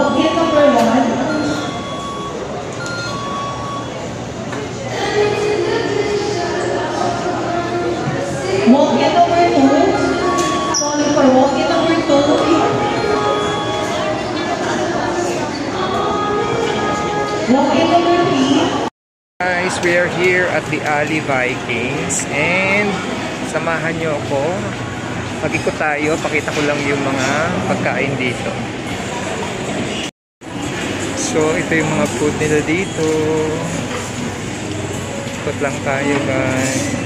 Walk-in number 1. Walk-in number 2. Calling for walk-in number 2. Walk-in number 3. Guys, we are here at the Ali Vikings and samahan nyo ako. Mag-ikot tayo, pakita ko lang yung mga pagkain dito. So, ito yung mga food nila dito. Ikot lang tayo, guys.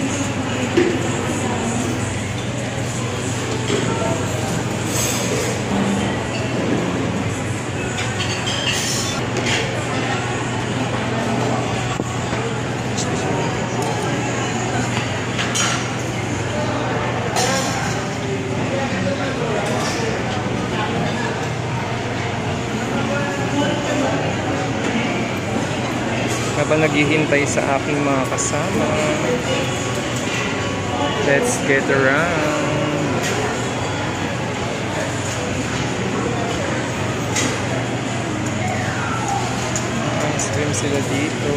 Habang naghihintay sa aking mga kasama, let's get around. Ice cream sila dito.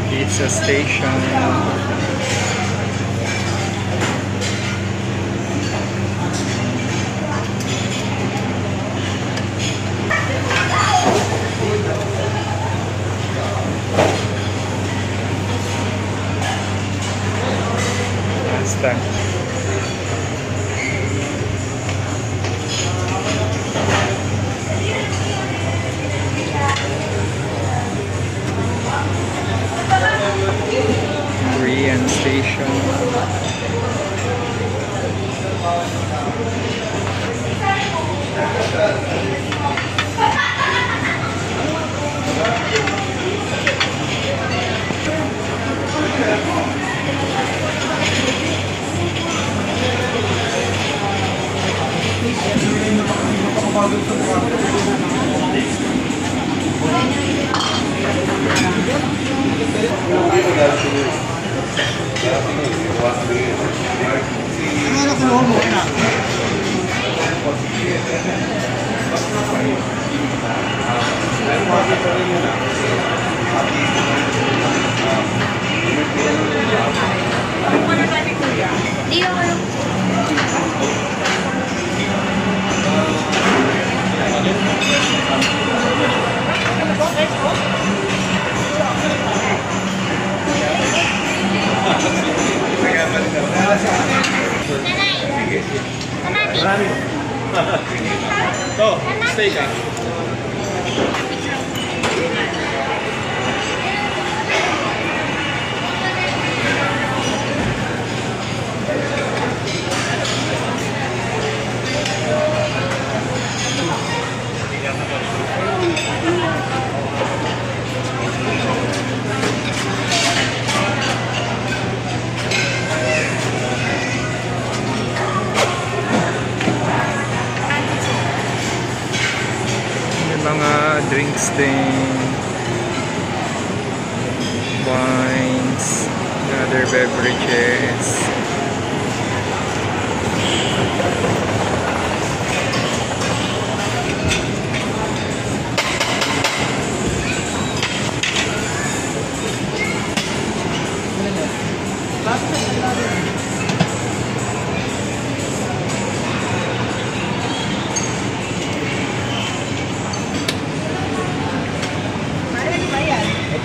Pizza station. Basta. Korean station. To, stay ka. Mga drinks din, wines, other beverages.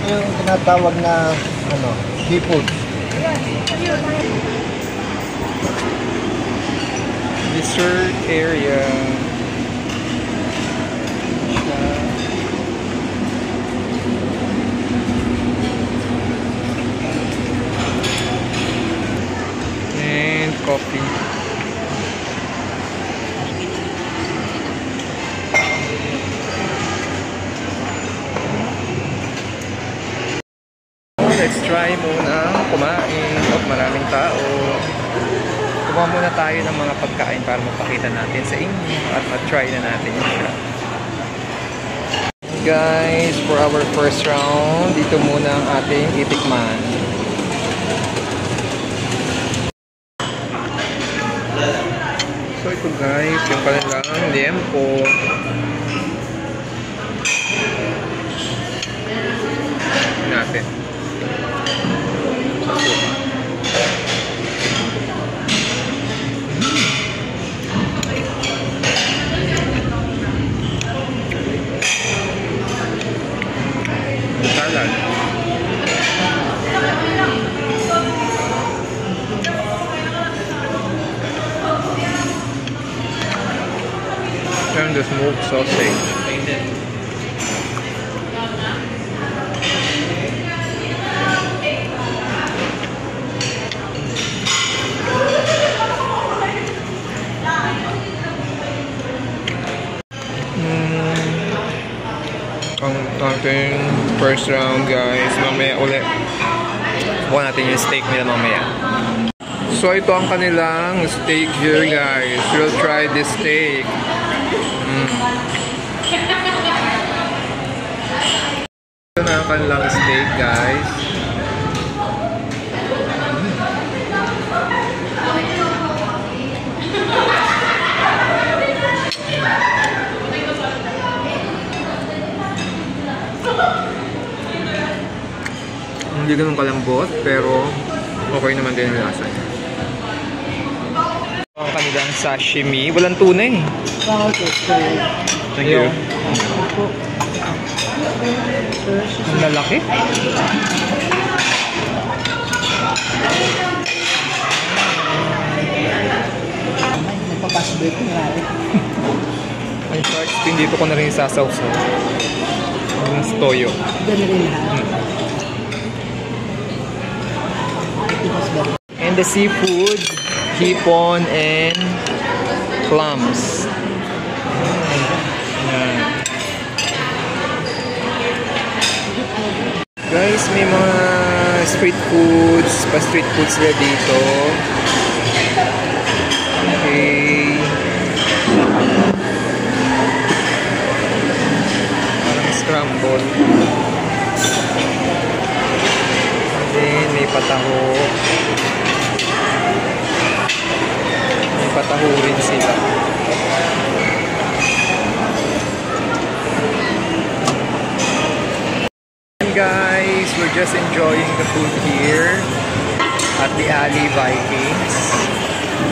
Yung tinatawag na seafood. Dessert area. let's try muna kumain. Oh, maraming tao. Kumain muna tayo ng mga pagkain para mapakita natin sa inyo at ma-try na natin yung siya. Guys, for our first round, dito muna ang ating titikman. So ito guys, yung kanilang liempo. Natin. Salad. And the smoked sausage. Ang ating first round guys, mamaya ulit bukan natin yung steak nila mamaya. So ito ang kanilang steak here guys, we'll try this steak. Ito na ang kanilang steak guys. Hindi ganun kalambot, pero okay naman din yung lasa niya. Ang kanilang sashimi. Walang tuna eh. Thank you. Ang lalaki. Nagpapasbay ko nga rin. Ang shark fin dito ko na rin sasawsaw. Ang toyo. Doon rin lahat. And the seafood, hipon and clams. Yan. Guys, may mga street foods, pa-street foods sila dito. Okay. Parang scramble. And then may pataho. May pataho rin sila. Guys, we're just enjoying the food here at the Ali Vikings.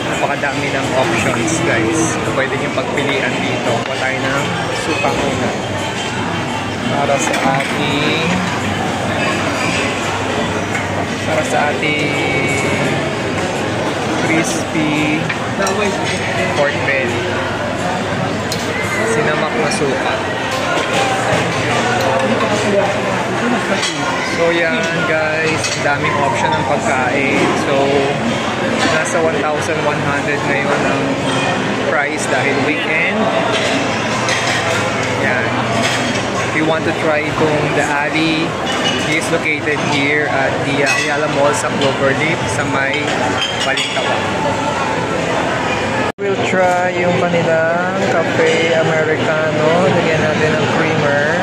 Napakadami ng options guys. Pwede nyo pagpilian dito. Kuha tayo ng supa muna para sa ating crispy pork belly. Sinamak na supa. So yan guys, daming option ng pagkain. So nasa 1,100 ngayon ang price dahil weekend. Yan. If you want to try itong The Ali, he is located here at the Ayala Mall sa Cloverleaf sa may Balintawak. We'll try yung kanilang cafe americano. Lagyan natin ng creamer.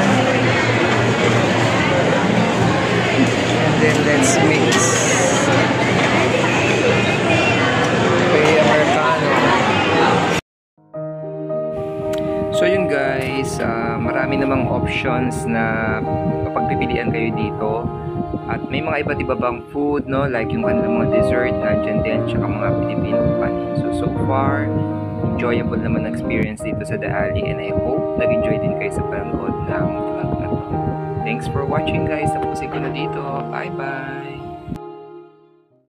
Then let's mix cafe americano. So yun guys, marami namang options na pagpipilian kayo dito. At may mga iba't iba bang food, no? Like yung kanilang mga dessert, nandiyan din, tsaka mga Pilipino panin. So far, enjoyable naman experience dito sa The Ali. And I hope nag-enjoy din kayo sa panonood ng vlog na to. Thanks for watching guys. Tapusin ko na dito. Bye-bye!